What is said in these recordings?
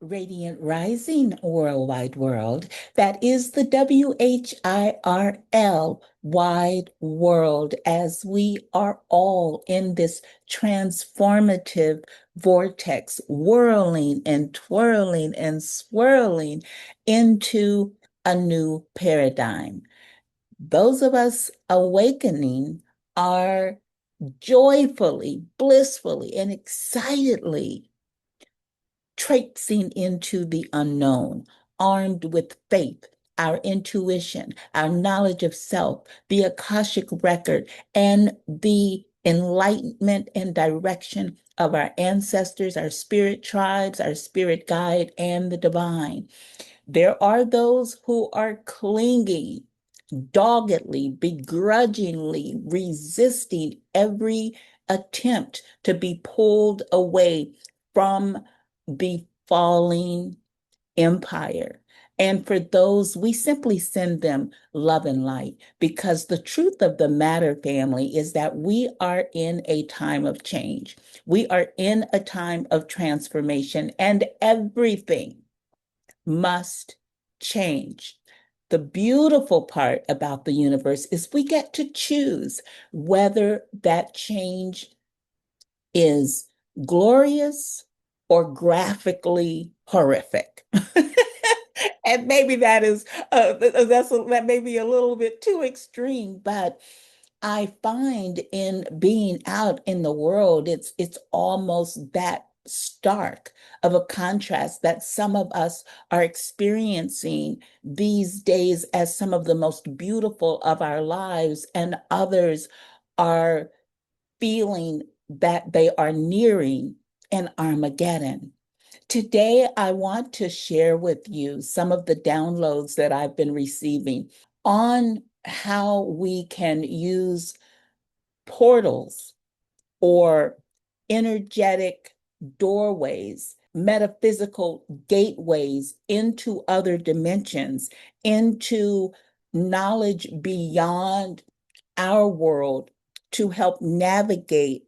Radiant Rising Worldwide World. That is the WHIRL wide world, as we are all in this transformative vortex, whirling and twirling and swirling into a new paradigm. Those of us awakening are joyfully, blissfully, and excitedly traipsing into the unknown, armed with faith, our intuition, our knowledge of self, the Akashic record, and the enlightenment and direction of our ancestors, our spirit tribes, our spirit guide, and the divine. There are those who are clinging doggedly, begrudgingly resisting every attempt to be pulled away from the falling empire. And for those, we simply send them love and light, because the truth of the matter, family, is that we are in a time of change. We are in a time of transformation, and everything must change. The beautiful part about the universe is we get to choose whether that change is glorious or graphically horrific. And maybe that may be a little bit too extreme, but I find in being out in the world, it's almost that stark of a contrast that some of us are experiencing these days as some of the most beautiful of our lives, and others are feeling that they are nearing an Armageddon. Today, I want to share with you some of the downloads that I've been receiving on how we can use portals or energetic doorways, metaphysical gateways into other dimensions, into knowledge beyond our world, to help navigate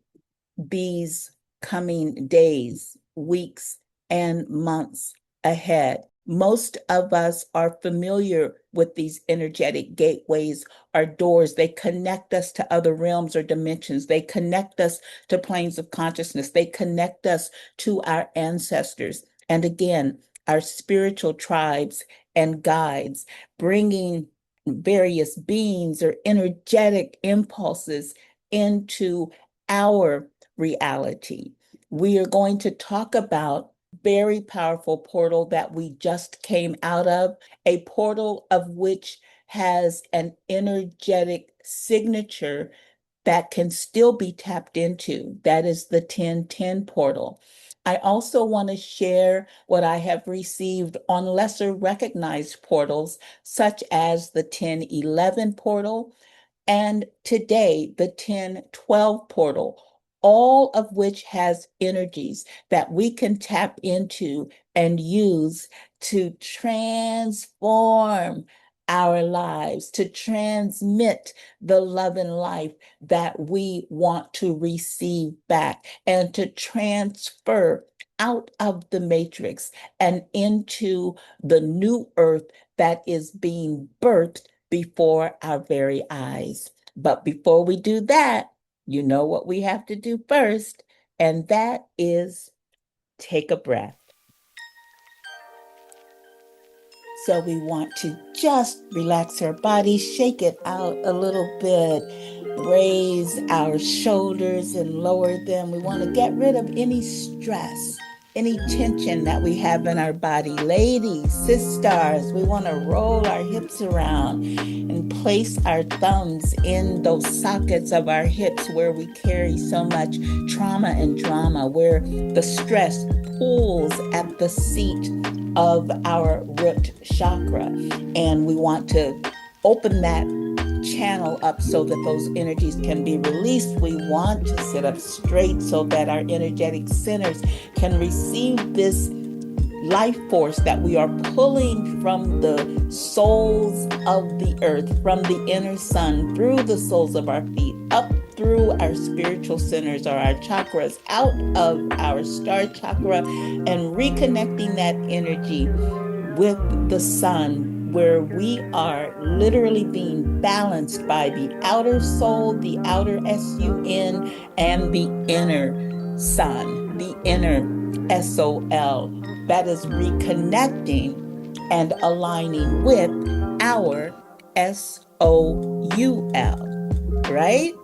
these coming days, weeks, and months ahead. Most of us are familiar with these energetic gateways or doors. They connect us to other realms or dimensions. They connect us to planes of consciousness. They connect us to our ancestors. And again, our spiritual tribes and guides, bringing various beings or energetic impulses into our reality. We are going to talk about very powerful portal that we just came out of, a portal of which has an energetic signature that can still be tapped into. That is the 1010 portal. I also want to share what I have received on lesser recognized portals, such as the 1011 portal, and today the 1012 portal, all of which has energies that we can tap into and use to transform our lives, to transmit the love and life that we want to receive back, and to transfer out of the matrix and into the new earth that is being birthed before our very eyes. But before we do that, you know what we have to do first, and that is take a breath. So we want to just relax our body, shake it out a little bit, raise our shoulders and lower them. We want to get rid of any stress, any tension that we have in our body. Ladies, sisters, we want to roll our hips around and place our thumbs in those sockets of our hips where we carry so much trauma and drama, where the stress pulls at the seat of our root chakra. And we want to open that channel up so that those energies can be released. We want to sit up straight so that our energetic centers can receive this life force that we are pulling from the soles of the earth, from the inner sun, through the soles of our feet, up through our spiritual centers or our chakras out of our star chakra and reconnecting that energy with the sun, where we are literally being balanced by the outer soul, the outer sun, and the inner sun, the inner SOL, that is reconnecting and aligning with our SOUL, right?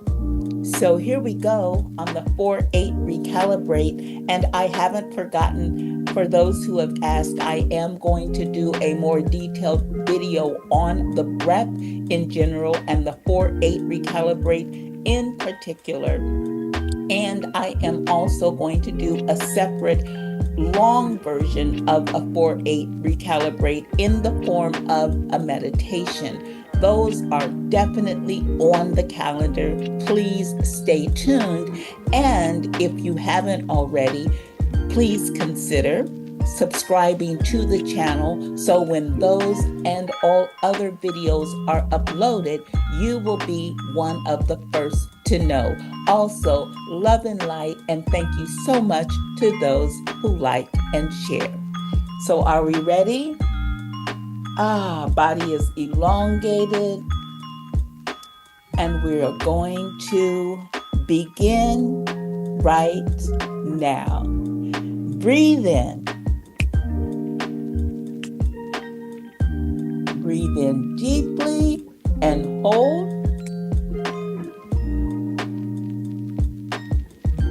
So here we go on the 4-8 recalibrate. And I haven't forgotten, for those who have asked, I am going to do a more detailed video on the breath in general and the 4-8 recalibrate in particular. And I am also going to do a separate long version of a 4-8 recalibrate in the form of a meditation. Those are definitely on the calendar. Please stay tuned. And if you haven't already, please consider subscribing to the channel so when those and all other videos are uploaded, you will be one of the first to know. Also, love and light, and thank you so much to those who like and share. So are we ready? Body is elongated, and we are going to begin right now. Breathe in. Breathe in deeply and hold.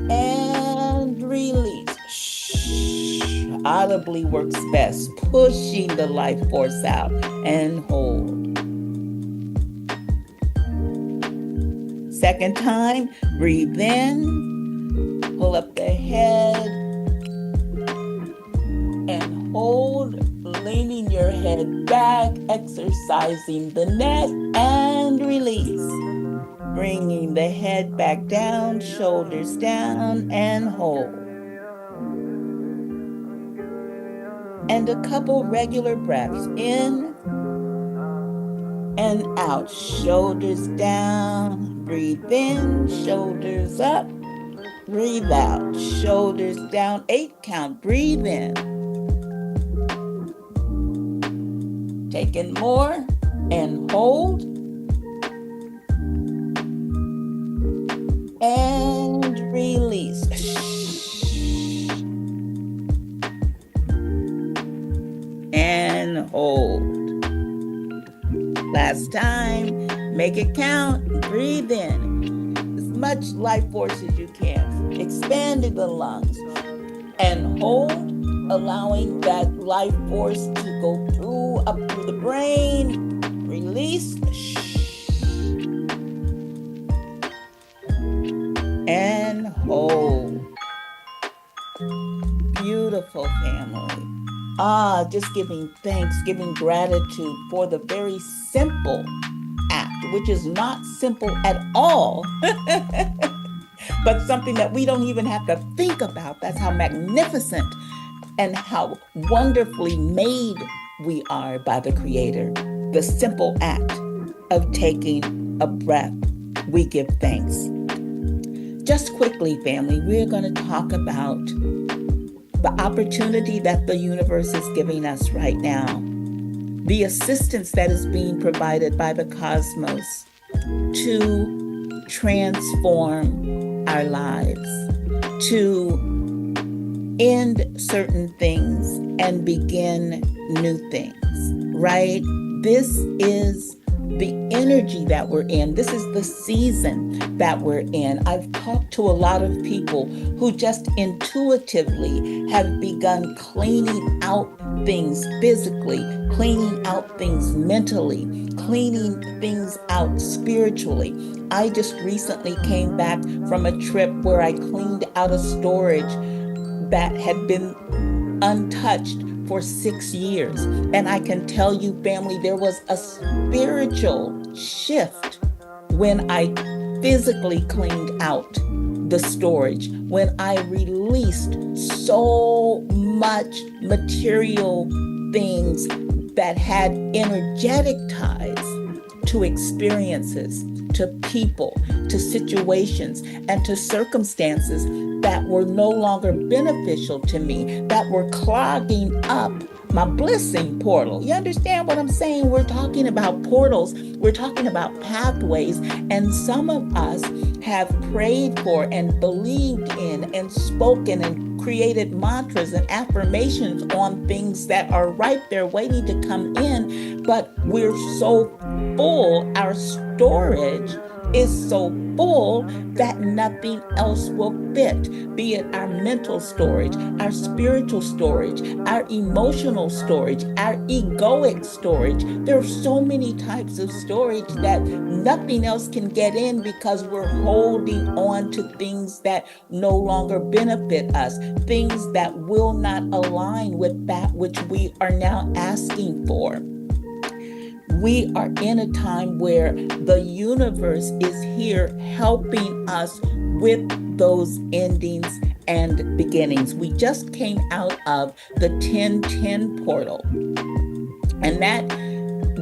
And release. Audibly works best, pushing the life force out, and hold. Second time, breathe in, pull up the head, and hold, leaning your head back, exercising the neck, and release. Bringing the head back down, shoulders down, and hold. And a couple regular breaths in and out. Shoulders down, breathe in, shoulders up, breathe out. Shoulders down, 8 count, breathe in. Taking more and hold. And release. And hold. Last time, make it count. Breathe in as much life force as you can, expanding the lungs, and hold, allowing that life force to go through, up through the brain. Release. And hold. Beautiful, family. Just giving thanks, giving gratitude for the very simple act, which is not simple at all, but something that we don't even have to think about. That's how magnificent and how wonderfully made we are by the Creator. The simple act of taking a breath, we give thanks. Just quickly, family, we're going to talk about the opportunity that the universe is giving us right now, the assistance that is being provided by the cosmos to transform our lives, to end certain things and begin new things, right? This is the energy that we're in. This is the season that we're in. I've talked to a lot of people who just intuitively have begun cleaning out things physically, cleaning out things mentally, cleaning things out spiritually. I just recently came back from a trip where I cleaned out a storage that had been untouched for 6 years. And I can tell you, family, there was a spiritual shift when I physically cleaned out the storage, when I released so much material things that had energetic ties to experiences to people, to situations, and to circumstances that were no longer beneficial to me, that were clogging up my blessing portal. You understand what I'm saying? We're talking about portals, we're talking about pathways, and some of us have prayed for and believed in and spoken and created mantras and affirmations on things that are right there waiting to come in, but we're so full, our storage is so full that nothing else will fit, be it our mental storage, our spiritual storage, our emotional storage, our egoic storage. There are so many types of storage that nothing else can get in because we're holding on to things that no longer benefit us, things that will not align with that which we are now asking for. We are in a time where the universe is here helping us with those endings and beginnings. We just came out of the 1010 portal, and that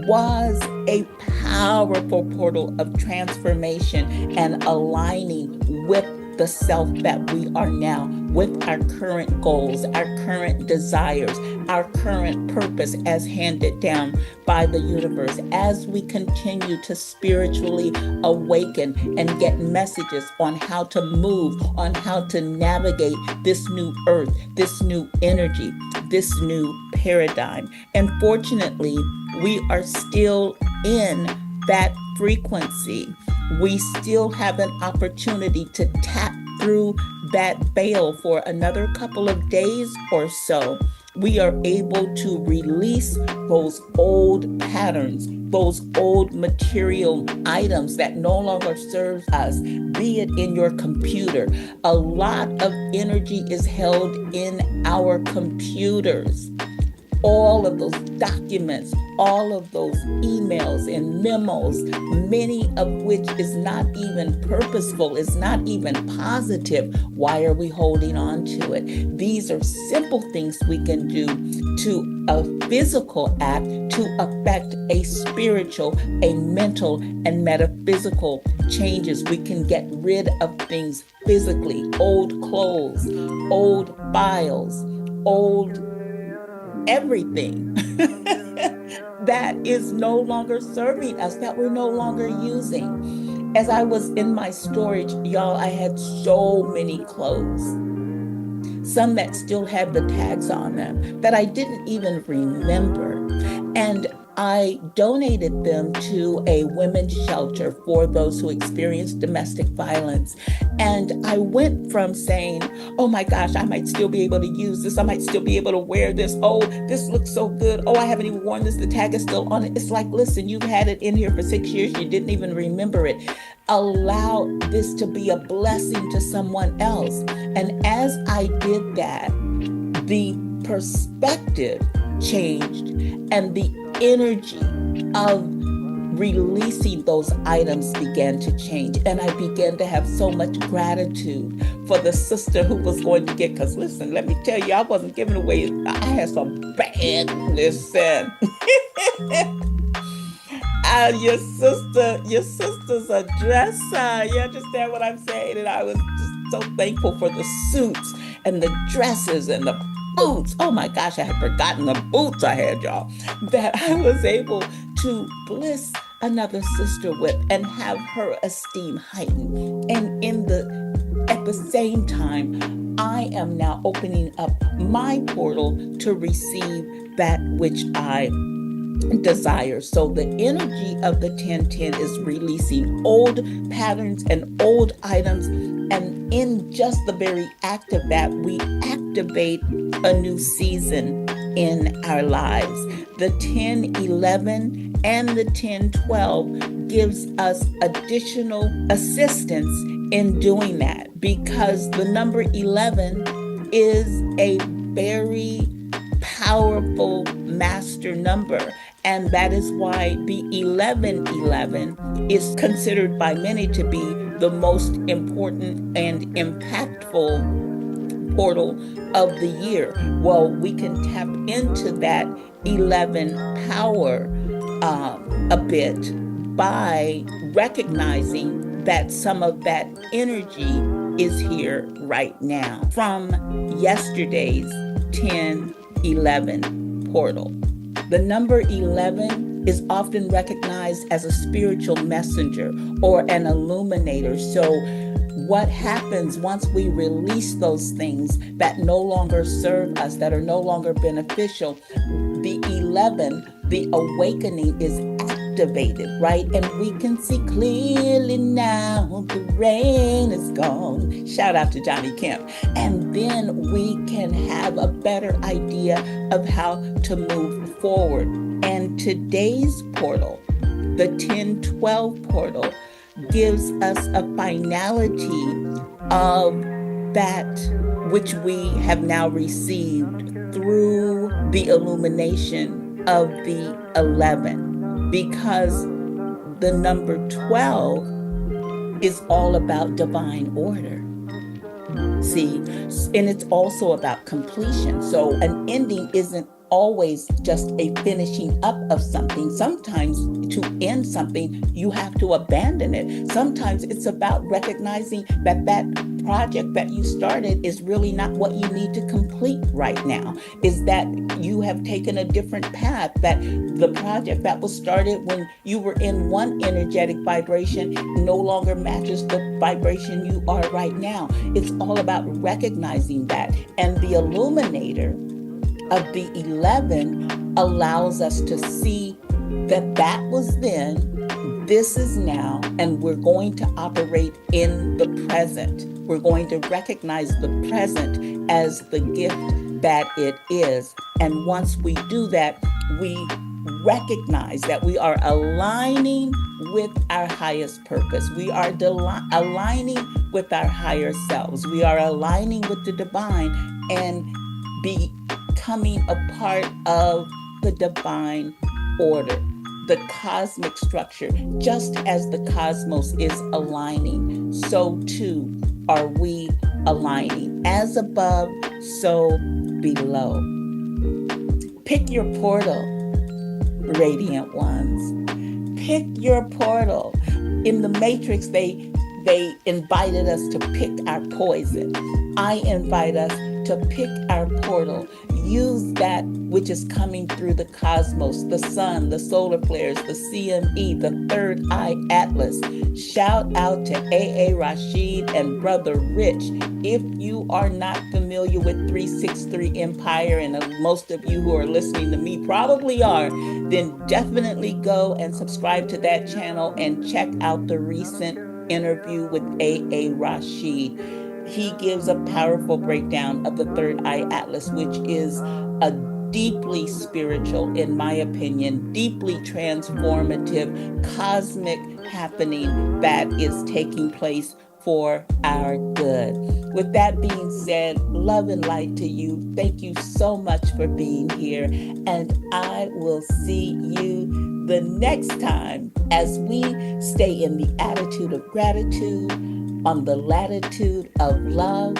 was a powerful portal of transformation and aligning with the self that we are now, with our current goals, our current desires, our current purpose as handed down by the universe, as we continue to spiritually awaken and get messages on how to move, on how to navigate this new earth, this new energy, this new paradigm. And fortunately, we are still in that frequency. We still have an opportunity to tap through that veil for another couple of days or so. We are able to release those old patterns, those old material items that no longer serve us, be it in your computer. A lot of energy is held in our computers. All of those documents, all of those emails and memos, many of which is not even purposeful, is not even positive. Why are we holding on to it? These are simple things we can do to a physical act to affect a spiritual, a mental, and metaphysical changes. We can get rid of things physically, old clothes, old files, old everything that is no longer serving us, that we're no longer using. As I was in my storage, y'all, I had so many clothes, some that still had the tags on them that I didn't even remember. And I donated them to a women's shelter for those who experience domestic violence. And I went from saying, oh my gosh, I might still be able to use this. I might still be able to wear this. Oh, this looks so good. Oh, I haven't even worn this. The tag is still on it. It's like, listen, you've had it in here for 6 years. You didn't even remember it. Allow this to be a blessing to someone else. And as I did that, the perspective changed and the energy of releasing those items began to change. And I began to have so much gratitude for the sister who was going to get, because listen, let me tell you, I wasn't giving away, I had some bad, listen. Your sister's a dresser. You understand what I'm saying? And I was just so thankful for the suits and the dresses and the boots. Oh my gosh, I had forgotten the boots I had, y'all, that I was able to bless another sister with and have her esteem heightened. And at the same time, I am now opening up my portal to receive that which I desire. So the energy of the 1010 is releasing old patterns and old items. And in just the very act of that, we activate a new season in our lives. The 1011 and the 1012 gives us additional assistance in doing that, because the number 11 is a very powerful master number. And that is why the 1111 is considered by many to be the most important and impactful portal of the year. Well, we can tap into that 11 power a bit by recognizing that some of that energy is here right now from yesterday's 1011 portal. The number 11 is often recognized as a spiritual messenger or an illuminator. So what happens once we release those things that no longer serve us, that are no longer beneficial? The 11, the awakening, is activated, right? And we can see clearly now the rain is gone. Shout out to Johnny Kemp. And then we can have a better idea of how to move forward. And today's portal, the 1012 portal, gives us a finality of that which we have now received through the illumination of the 11, because the number 12 is all about divine order. See, and it's also about completion. So an ending isn't always just a finishing up of something. Sometimes to end something, you have to abandon it. Sometimes it's about recognizing that that project that you started is really not what you need to complete right now. Is that you have taken a different path, that the project that was started when you were in one energetic vibration no longer matches the vibration you are right now. It's all about recognizing that. And the illuminator of the 11 allows us to see that that was then, this is now, and we're going to operate in the present. We're going to recognize the present as the gift that it is. And once we do that, we recognize that we are aligning with our highest purpose. We are aligning with our higher selves. We are aligning with the divine and becoming a part of the divine order, the cosmic structure. Just as the cosmos is aligning, so too are we aligning. As above, so below. Pick your portal, radiant ones. Pick your portal. In the Matrix, they invited us to pick our poison. I invite us to pick our portal. Use that which is coming through the cosmos, the sun, the solar flares, the CME, the third eye atlas. Shout out to A.A. Rashid and Brother Rich. If you are not familiar with 363 Empire, and most of you who are listening to me probably are, then definitely go and subscribe to that channel and check out the recent interview with A.A. Rashid. He gives a powerful breakdown of the third eye atlas, which is a deeply spiritual, in my opinion, deeply transformative, cosmic happening that is taking place for our good. With that being said, love and light to you. Thank you so much for being here. And I will see you the next time as we stay in the attitude of gratitude, on the latitude of love,